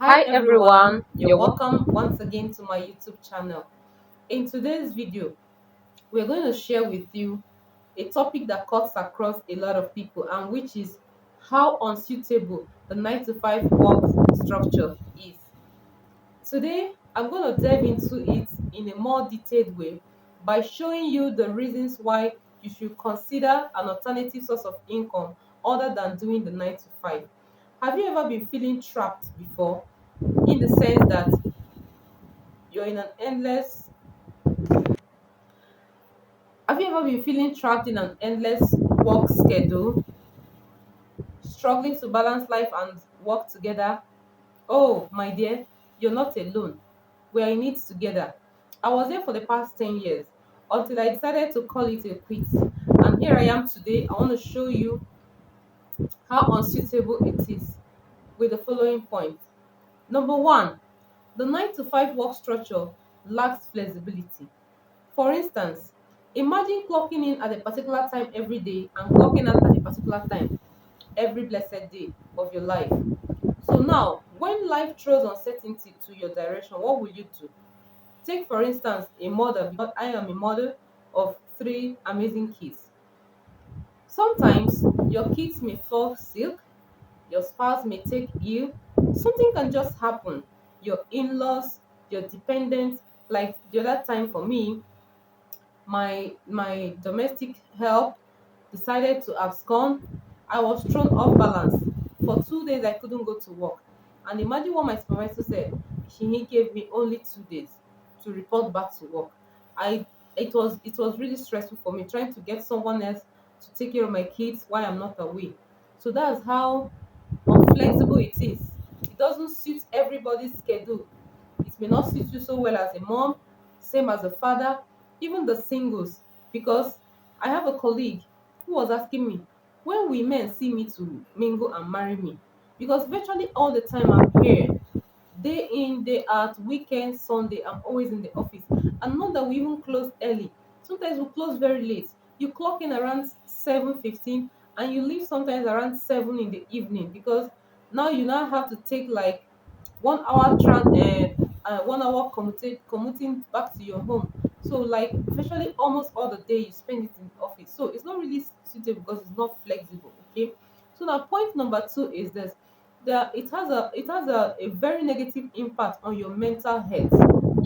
Hi Hi everyone, everyone, you're you're welcome. welcome once again to my YouTube channel. In today's video, we're going to share with you a topic that cuts across a lot of people and which is how unsuitable the 9 to 5 work structure is. Today, I'm going to dive into it in a more detailed way by showing you the reasons why you should consider an alternative source of income other than doing the 9 to 5. Have you ever been feeling trapped before, in the sense that you're in an endless have you ever been feeling trapped in an endless work schedule, struggling to balance life and work together? Oh my dear, you're not alone. We are in it together. I was there for the past 10 years until I decided to call it a quit, and here I am today. I want to show you how unsuitable it is with the following points. Number one, the 9 to 5 work structure lacks flexibility. For instance, imagine clocking in at a particular time every day and clocking out at a particular time every blessed day of your life. So now, when life throws uncertainty to your direction, what will you do? Take, for instance, a mother, because I am a mother of three amazing kids. Sometimes your kids may fall sick, your spouse may take ill, something can just happen. Your in laws, your dependents, like the other time for me, my domestic help decided to abscond. I was thrown off balance. For 2 days I couldn't go to work. And imagine what my supervisor said. He gave me only 2 days to report back to work. I it was really stressful for me trying to get someone else to take care of my kids while I'm not away. So that's how unflexible it is. It doesn't suit everybody's schedule. It may not suit you so well as a mom, same as a father, even the singles. Because I have a colleague who was asking me, when will men see me to mingle and marry me? Because virtually all the time I'm here, day in, day out, weekend, Sunday, I'm always in the office. And not that we even close early. Sometimes we close very late. You clock in around 7:15 and you leave sometimes around 7 in the evening because now you now have to take like 1 hour 1 hour commuting back to your home. So like virtually almost all the day you spend it in the office. So it's not really suitable because it's not flexible. Okay. So now point number two is this. It has a very negative impact on your mental health.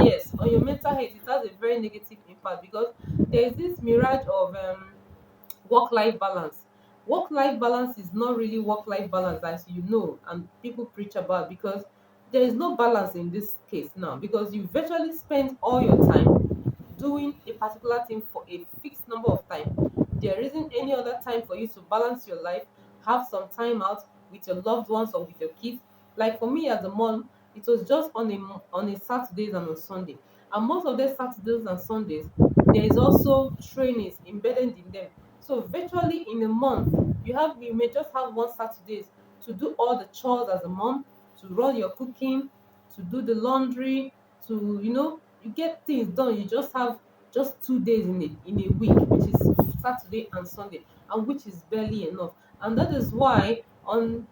Yes, on your mental health, it has a very negative impact because there is this mirage of work life balance. Work life balance is not really work life balance, as you know, and people preach about, because there is no balance in this case now, because you virtually spend all your time doing a particular thing for a fixed number of time. There isn't any other time for you to balance your life, have some time out with your loved ones or with your kids. Like for me as a mom, it was just on a Saturdays and on Sunday, and most of the Saturdays and Sundays there is also trainings embedded in them. So virtually in a month, you may just have one Saturdays to do all the chores as a mom, to run your cooking, to do the laundry, to you get things done. You just have just 2 days in a week, which is Saturday and Sunday, and which is barely enough. And that is why on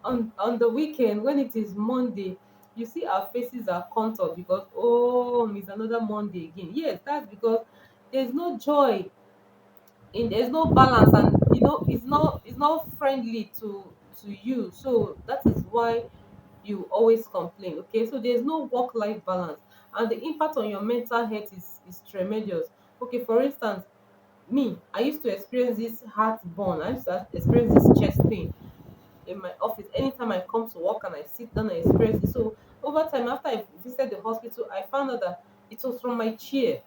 the weekend, when it is Monday, you see our faces are contoured because, oh, it's another Monday again. Yes, that's because there's no joy there's no balance, and it's not friendly to you. So that is why you always complain. Okay, so there's no work life balance, and the impact on your mental health is tremendous. Okay, for instance, me, I used to experience this heartburn. I used to experience this chest pain in my office anytime I come to work, and I sit down and experience it. So over time, after I visited the hospital, I found out that it was from my chair.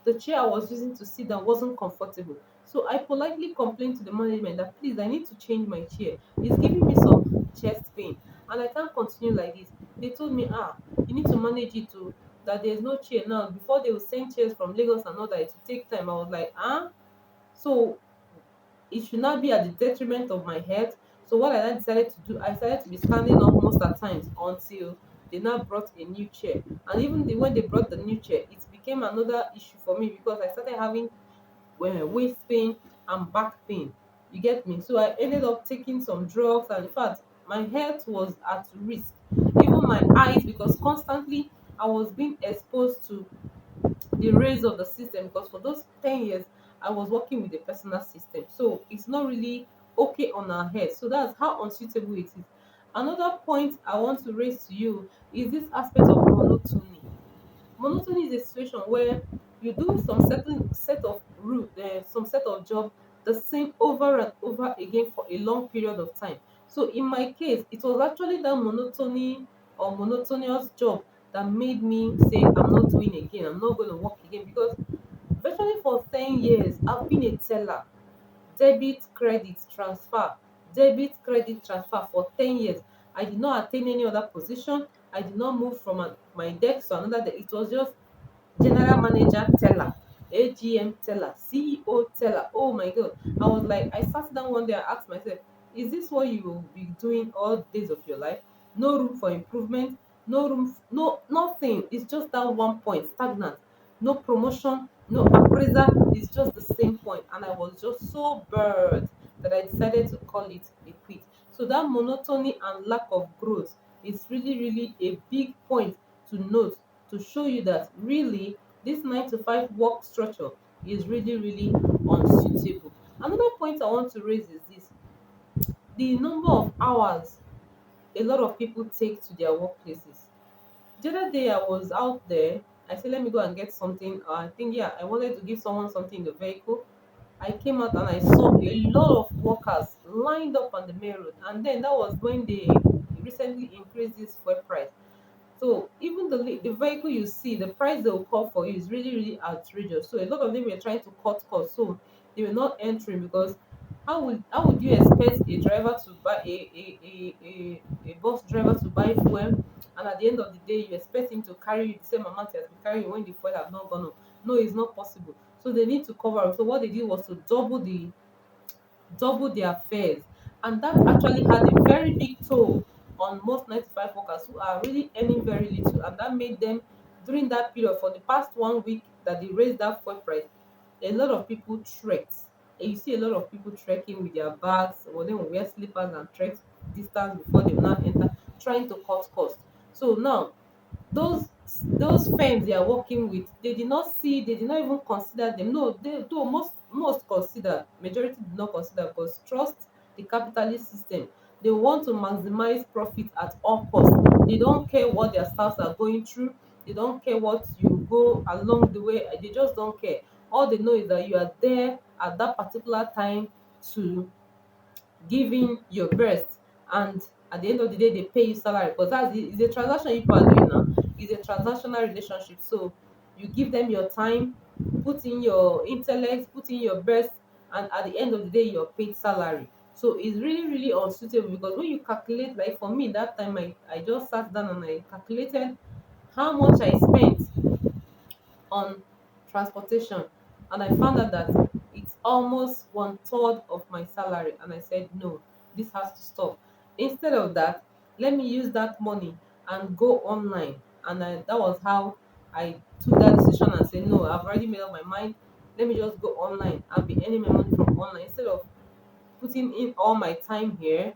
The chair I was using to sit down wasn't comfortable. So I politely complained to the management that, please, I need to change my chair. It's giving me some chest pain and I can't continue like this. They told me, you need to manage it too, that there's no chair now. Before they will send chairs from Lagos and all that, it will take time. I was like, so it should not be at the detriment of my health. So what I then decided to do, I decided to be standing up most at times until they now brought a new chair. And even when they brought the new chair, it became another issue for me because I started having waist pain and back pain. You get me? So I ended up taking some drugs, and in fact, my health was at risk even my eyes, because constantly I was being exposed to the rays of the system, because for those 10 years I was working with the personal system, so it's not really okay on our head. So that's how unsuitable it is. Another point I want to raise to you is this aspect of monotony. Monotony is a situation where you do some certain set of route, some set of job the same over and over again for a long period of time. So in my case, it was actually that monotony or monotonous job that made me say I'm not doing again, I'm not going to work again, because virtually for 10 years I've been a teller, debit credit transfer, debit credit transfer for 10 years. I did not attain any other position. I did not move from my desk to another desk. It was just general manager teller, AGM teller, CEO teller. Oh my god. I was like, I sat down one day, I asked myself, is this what you will be doing all days of your life? No room for improvement, no room, no nothing. It's just that one point, stagnant. No promotion, no appraiser. It's just the same point. And I was just so bored that I decided to call it a quit. So that monotony and lack of growth is really, really a big point to note, to show you that really this 9 to 5 work structure is really, really unsuitable. Another point I want to raise is this: the number of hours a lot of people take to their workplaces. The other day I was out there, I said, let me go and get something. I think, yeah, I wanted to give someone something in the vehicle. I came out and I saw a lot of workers lined up on the main road. And then that was when they recently increased this fuel price. So even the vehicle you see, the price they will call for you is really, really outrageous. So a lot of them were trying to cut costs. So they were not entering, because how would you expect a driver to buy a bus driver to buy fuel, and at the end of the day you expect him to carry you the same amount he has been carrying when the fuel have not gone up? No, it's not possible. So they need to cover up. So what they did was to double their fares, and that actually had a very big toll on most 95 workers who are really earning very little, and that made them, during that period for the past 1 week that they raised that fuel price, a lot of people trekked. And you see a lot of people trekking with their bags, or they will wear slippers and trek distance before they will now enter, trying to cut costs. So now those those firms they are working with, they did not see, they did not even consider them. No, they though most consider, majority did not consider, because trust the capitalist system. They want to maximize profit at all costs. They don't care what their staffs are going through. They don't care what you go along the way. They just don't care. All they know is that you are there at that particular time to giving your best, and at the end of the day they pay you salary, because it's a transaction you people are doing now. It's a transactional relationship. So you give them your time, put in your intellect, put in your best, and at the end of the day you're paid salary. So it's really, really unsuitable, because when you calculate, like for me that time, I just sat down and I calculated how much I spent on transportation, and I found out that it's almost 1/3 of my salary, and I said no, this has to stop. Instead of that, let me use that money and go online. And that was how I took that decision and said no, I've already made up my mind. Let me just go online and be earning my money from online, instead of putting in all my time here,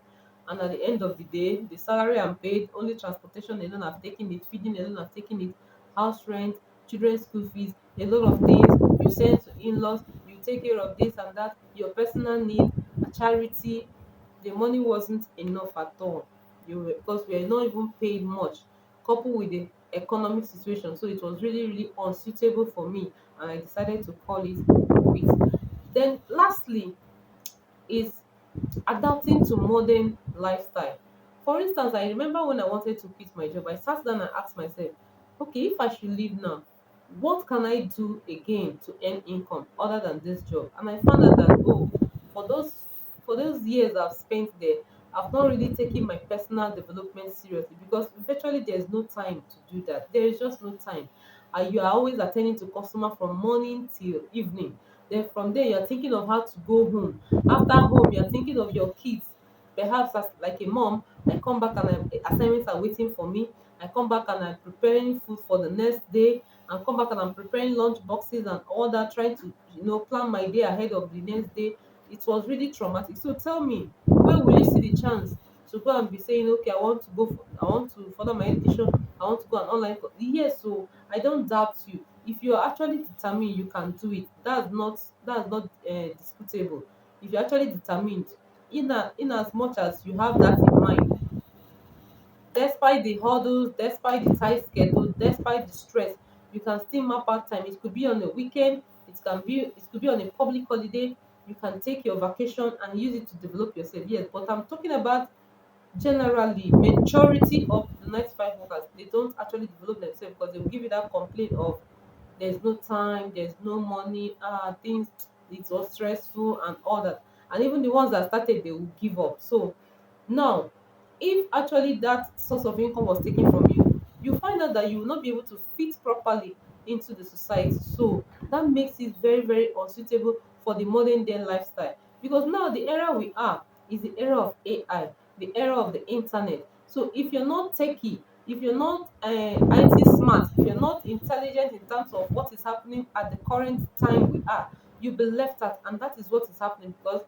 and at the end of the day the salary I'm paid, only transportation alone I've taken it, feeding alone I've taken it, house rent, children's school fees, a lot of things you send to in-laws, you take care of this and that, your personal need, a charity. The money wasn't enough at all. Because we are not even paid much, coupled with the economic situation. So it was really, really unsuitable for me, and I decided to call it quits. Then lastly is adapting to modern lifestyle. For instance, I remember when I wanted to quit my job, I sat down and asked myself, okay, if I should leave now, what can I do again to earn income other than this job? And I found out that, oh, for those for those years I've spent there, I've not really taken my personal development seriously, because virtually there's no time to do that. There is just no time. And you are always attending to customer from morning till evening. Then from there you're thinking of how to go home. After home, you're thinking of your kids. Perhaps as like a mom, I come back and assignments are waiting for me. I come back and I'm preparing food for the next day. And come back and I'm preparing lunch boxes and all that, trying to plan my day ahead of the next day. It was really traumatic. So tell me, where will you see the chance to go and be saying, okay, I want to further my education, I want to go an online course. Yes, so I don't doubt you. If you're actually determined, you can do it. That's not disputable. If you're actually determined, in as much as you have that in mind, despite the hurdles, despite the tight schedule, despite the stress, you can still map out time. It could be on a weekend, it could be on a public holiday. You can take your vacation and use it to develop yourself. Yes, but I'm talking about generally majority of the 9 to 5 workers, they don't actually develop themselves because they will give you that complaint of there's no time, there's no money, things, it was stressful and all that. And even the ones that started, they will give up. So now, if actually that source of income was taken from you, you find out that you will not be able to fit properly into the society. So that makes it very, very unsuitable for the modern day lifestyle. Because now the era we are is the era of AI, the era of the internet. So if you're not techie, if you're not IT smart, if you're not intelligent in terms of what is happening at the current time we are, you'll be left out. And that is what is happening because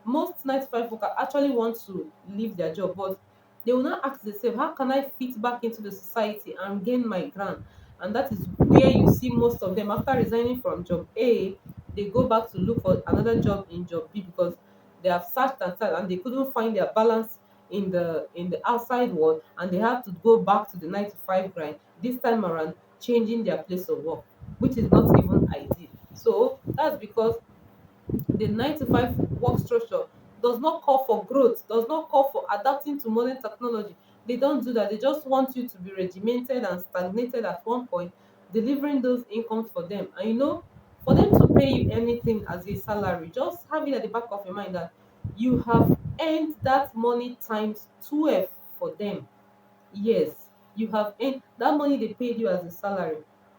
most 9 to 5 workers actually want to leave their job, but they will not ask themselves, how can I fit back into the society and gain my ground? And that is where you see most of them after resigning from job A, they go back to look for another job in job B because they have searched and searched and they couldn't find their balance in the outside world, and they have to go back to the 9 to 5 grind, this time around changing their place of work, which is not even ideal. So that's because the 9 to 5 work structure does not call for growth, does not call for adapting to modern technology. They don't do that. They just want you to be regimented and stagnated at one point, delivering those incomes for them. And for them to pay you anything as a salary, just have it at the back of your mind that you have earned that money times 12 for them. Yes, you have earned that money they paid you as a salary.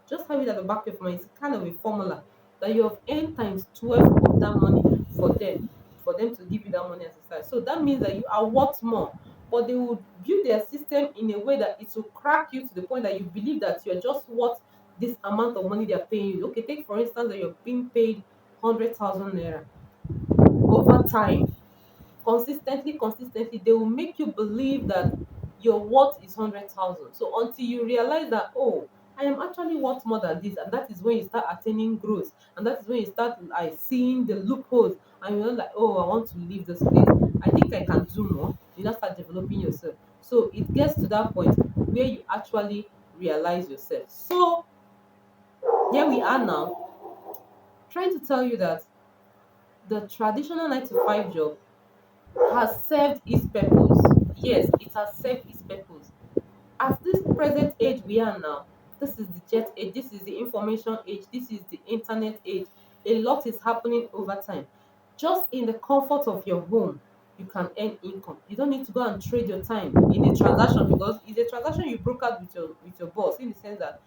Just have it at the back of your mind. It's kind of a formula that you have earned times 12 of that money for them to give you that money as a salary. So that means that you are worth more. But they will build their system in a way that it will crack you to the point that you believe that you're just worth this amount of money they're paying you. Okay, take for instance that you're being paid 100,000 naira over time, consistently, they will make you believe that your worth is 100,000. So until you realize that, oh, I am actually worth more than this, and that is when you start attaining growth, and that is when you start like seeing the loopholes, and you're like, oh, I want to leave this place. I think I can do more. You now start developing yourself. So it gets to that point where you actually realize yourself. So here we are now, trying to tell you that the traditional 9 to 5 job has served its purpose. Yes, it has served its purpose. At this present age we are now, this is the jet age, this is the information age, this is the internet age. A lot is happening over time. Just in the comfort of your home, you can earn income. You don't need to go and trade your time in a transaction because it's a transaction you broke out with your boss in the sense that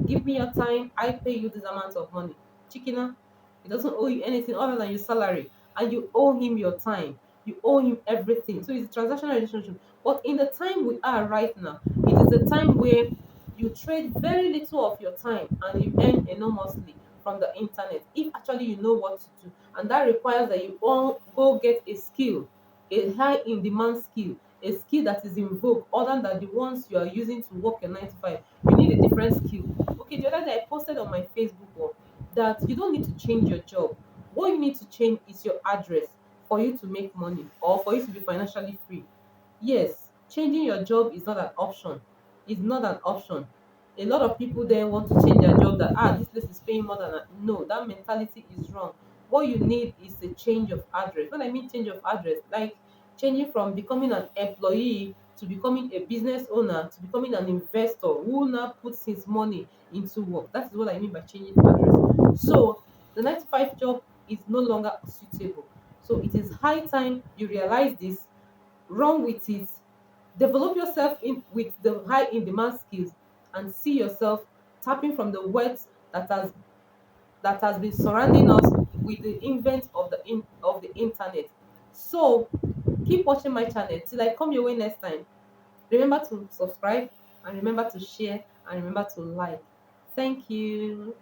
give me your time, I pay you this amount of money. Chikina, he doesn't owe you anything other than your salary, and you owe him your time. You owe him everything. So it's a transactional relationship. But in the time we are right now, it is a time where you trade very little of your time and you earn enormously from the internet if actually you know what to do. And that requires that you all go get a skill, a high in demand skill, a skill that is in vogue other than the ones you are using to work your 9 to 5. You need a different skill. Okay, the other day I posted on my Facebook wall that you don't need to change your job. What you need to change is your address for you to make money or for you to be financially free. Yes, changing your job is not an option. It's not an option. A lot of people then want to change their job that this place is paying more than no, that mentality is wrong. What you need is a change of address. When I mean change of address, like changing from becoming an employee to becoming a business owner to becoming an investor who now puts his money into work. That is what I mean by changing address. So the 9 to 5 job is no longer suitable. So it is high time you realize this, run with it, develop yourself in with the high in demand skills, and see yourself tapping from the wealth that has been surrounding us with the invent of the internet. So keep watching my channel till I come your way next time. Remember to subscribe, and remember to share, and remember to like. Thank you.